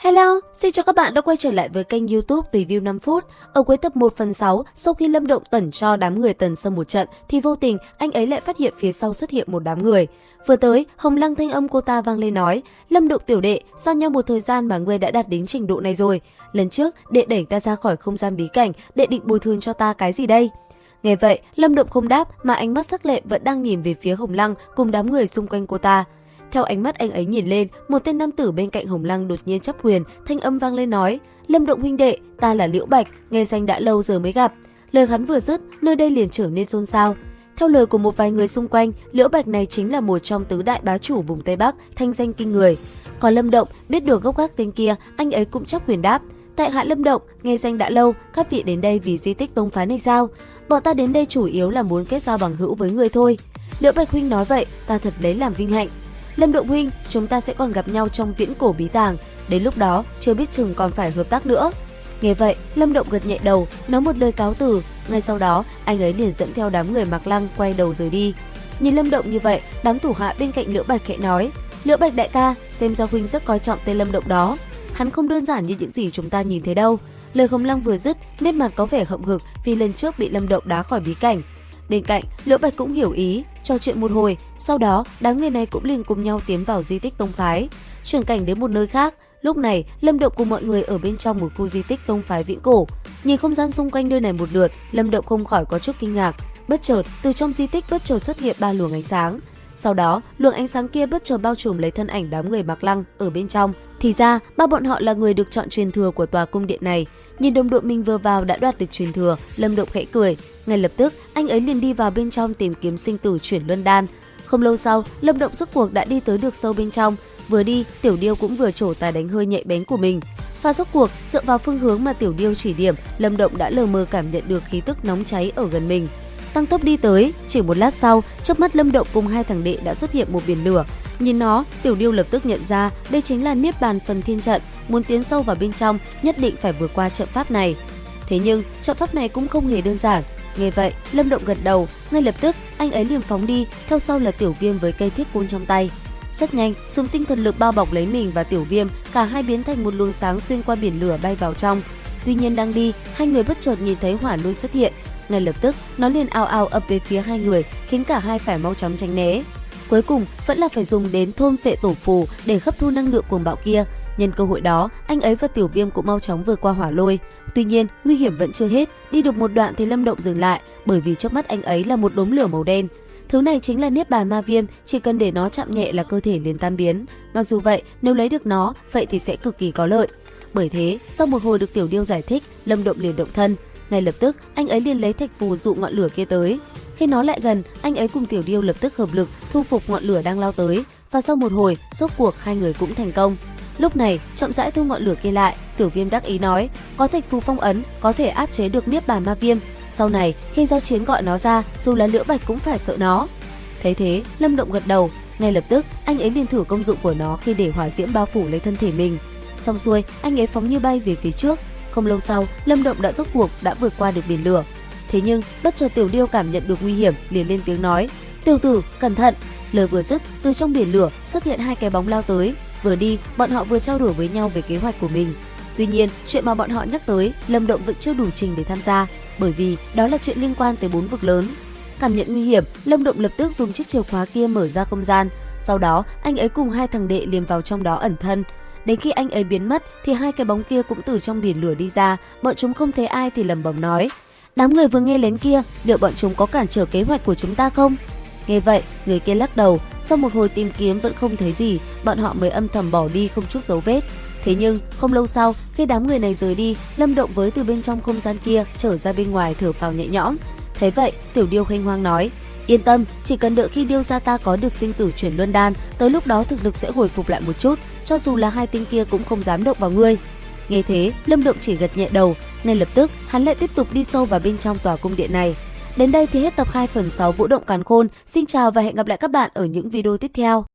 Hello, xin chào các bạn đã quay trở lại với kênh YouTube Review 5 phút. Ở cuối tập 1 phần 6, sau khi Lâm Động tẩn cho đám người Tần Sâm một trận thì vô tình anh ấy lại phát hiện phía sau xuất hiện một đám người. Vừa tới, Hồng Lăng thanh âm cô ta vang lên nói: "Lâm Động tiểu đệ, sau nhau một thời gian mà ngươi đã đạt đến trình độ này rồi. Lần trước đệ đẩy ta ra khỏi không gian bí cảnh, đệ định bồi thường cho ta cái gì đây?" Nghe vậy, Lâm Động không đáp mà ánh mắt sắc lệ vẫn đang nhìn về phía Hồng Lăng cùng đám người xung quanh cô ta. Theo ánh mắt anh ấy nhìn lên, một tên nam tử bên cạnh Hồng Lăng đột nhiên chắp quyền, thanh âm vang lên nói: "Lâm Động huynh đệ, ta là Liễu Bạch, nghe danh đã lâu giờ mới gặp." Lời hắn vừa dứt, nơi đây liền trở nên xôn xao. Theo lời của một vài người xung quanh, Liễu Bạch này chính là một trong tứ đại bá chủ vùng Tây Bắc, thanh danh kinh người. Còn Lâm Động biết được gốc gác tên kia, anh ấy cũng chắp quyền đáp: "Tại hạ Lâm Động, nghe danh đã lâu, các vị đến đây vì di tích tông phái này sao? Bọn ta đến đây chủ yếu là muốn kết giao bằng hữu với người thôi." Liễu Bạch huynh nói vậy, ta thật lấy làm vinh hạnh. Lâm Động huynh, chúng ta sẽ còn gặp nhau trong viễn cổ bí tàng, đến lúc đó chưa biết chừng còn phải hợp tác nữa. Nghe vậy, Lâm Động gật nhẹ đầu, nói một lời cáo từ. Ngay sau đó, anh ấy liền dẫn theo đám người Mạc Lăng quay đầu rời đi. Nhìn Lâm Động như vậy, đám thủ hạ bên cạnh Liễu Bạch khẽ nói: "Liễu Bạch đại ca, xem ra huynh rất coi trọng tên Lâm Động đó. Hắn không đơn giản như những gì chúng ta nhìn thấy đâu." Lời Hồng Lăng vừa dứt, nét mặt có vẻ hậm hực vì lần trước bị Lâm Động đá khỏi bí cảnh. Bên cạnh, Liễu Bạch cũng hiểu ý, trò chuyện một hồi, sau đó đám người này cũng liền cùng nhau tiến vào di tích tông phái. Chuyển cảnh đến một nơi khác, lúc này Lâm Động cùng mọi người ở bên trong một khu di tích tông phái viễn cổ. Nhìn không gian xung quanh nơi này một lượt, Lâm Động không khỏi có chút kinh ngạc. Bất chợt, từ trong di tích bất chợt xuất hiện ba luồng ánh sáng. Sau đó, luồng ánh sáng kia bất chợt bao trùm lấy thân ảnh đám người Mạc Lăng ở bên trong. Thì ra, ba bọn họ là người được chọn truyền thừa của tòa cung điện này. Nhìn đồng đội mình vừa vào đã đoạt được truyền thừa, Lâm Động khẽ cười. Ngay lập tức, anh ấy liền đi vào bên trong tìm kiếm sinh tử chuyển luân đan. Không lâu sau, Lâm Động rốt cuộc đã đi tới được sâu bên trong. Vừa đi, Tiểu Điêu cũng vừa trổ tài đánh hơi nhạy bén của mình. Và rốt cuộc, dựa vào phương hướng mà Tiểu Điêu chỉ điểm, Lâm Động đã lờ mờ cảm nhận được khí tức nóng cháy ở gần mình. Tăng tốc đi tới, chỉ một lát sau, trước mắt Lâm Động cùng hai thằng đệ đã xuất hiện một biển lửa. Nhìn nó, Tiểu Điêu lập tức nhận ra đây chính là Niết Bàn Phần Thiên Trận, muốn tiến sâu vào bên trong nhất định phải vượt qua trận pháp này. Thế nhưng, trận pháp này cũng không hề đơn giản. Nghe vậy, Lâm Động gật đầu, ngay lập tức anh ấy liền phóng đi, theo sau là Tiểu Viêm với cây thiết côn trong tay. Rất nhanh, dùng tinh thần lực bao bọc lấy mình và Tiểu Viêm, cả hai biến thành một luồng sáng xuyên qua biển lửa bay vào trong. Tuy nhiên đang đi, hai người bất chợt nhìn thấy hỏa lôi xuất hiện. Ngay lập tức, nó liền ào ào ập về phía hai người, khiến cả hai phải mau chóng tránh né. Cuối cùng, vẫn là phải dùng đến thôn phệ tổ phù để hấp thu năng lượng cuồng bạo kia. Nhân cơ hội đó, anh ấy và Tiểu Viêm cũng mau chóng vượt qua hỏa lôi. Tuy nhiên, nguy hiểm vẫn chưa hết, đi được một đoạn thì Lâm Động dừng lại, bởi vì trước mắt anh ấy là một đốm lửa màu đen. Thứ này chính là Niết Bàn Ma Viêm, chỉ cần để nó chạm nhẹ là cơ thể liền tan biến. Mặc dù vậy, nếu lấy được nó, vậy thì sẽ cực kỳ có lợi. Bởi thế, sau một hồi được Tiểu Điêu giải thích, Lâm Động liền động thân. Ngay lập tức, anh ấy liền lấy thạch phù dụ ngọn lửa kia tới. Khi nó lại gần, anh ấy cùng Tiểu Điêu lập tức hợp lực thu phục ngọn lửa đang lao tới. Và sau một hồi, rốt cuộc hai người cũng thành công. Lúc này, chậm rãi thu ngọn lửa kia lại, Tiểu Viêm đắc ý nói: "Có thạch phù phong ấn, có thể áp chế được Niết Bàn Ma Viêm. Sau này, khi giao chiến gọi nó ra, dù là Liễu Bạch cũng phải sợ nó." Thấy thế, Lâm Động gật đầu. Ngay lập tức, anh ấy liền thử công dụng của nó khi để hỏa diễm bao phủ lấy thân thể mình. Xong xuôi, anh ấy phóng như bay về phía trước. Không lâu sau, Lâm Động đã rốt cuộc đã vượt qua được biển lửa. Thế nhưng, bất chợt Tiểu Điêu cảm nhận được nguy hiểm, liền lên tiếng nói: "Tiểu tử, cẩn thận!" Lời vừa dứt, từ trong biển lửa xuất hiện hai cái bóng lao tới. Vừa đi, bọn họ vừa trao đổi với nhau về kế hoạch của mình. Tuy nhiên, chuyện mà bọn họ nhắc tới, Lâm Động vẫn chưa đủ trình để tham gia, bởi vì đó là chuyện liên quan tới 4 vực lớn. Cảm nhận nguy hiểm, Lâm Động lập tức dùng chiếc chìa khóa kia mở ra không gian. Sau đó, anh ấy cùng hai thằng đệ liền vào trong đó ẩn thân. Đến khi anh ấy biến mất thì hai cái bóng kia cũng từ trong biển lửa đi ra, bọn chúng không thấy ai thì lẩm bẩm nói: "Đám người vừa nghe lén kia, liệu bọn chúng có cản trở kế hoạch của chúng ta không?" Nghe vậy, người kia lắc đầu, sau một hồi tìm kiếm vẫn không thấy gì, bọn họ mới âm thầm bỏ đi không chút dấu vết. Thế nhưng, không lâu sau, khi đám người này rời đi, Lâm Động với từ bên trong không gian kia trở ra bên ngoài thở phào nhẹ nhõm. Thế vậy, Tiểu Điêu khinh hoang nói: "Yên tâm, chỉ cần đợi khi Điêu gia ta có được sinh tử chuyển luân đan, tới lúc đó thực lực sẽ hồi phục lại một chút, cho dù là hai tên kia cũng không dám động vào ngươi." Nghe thế, Lâm Động chỉ gật nhẹ đầu. Ngay lập tức, hắn lại tiếp tục đi sâu vào bên trong tòa cung điện này. Đến đây thì hết tập 2 phần 6 Vũ Động Càn Khôn. Xin chào và hẹn gặp lại các bạn ở những video tiếp theo.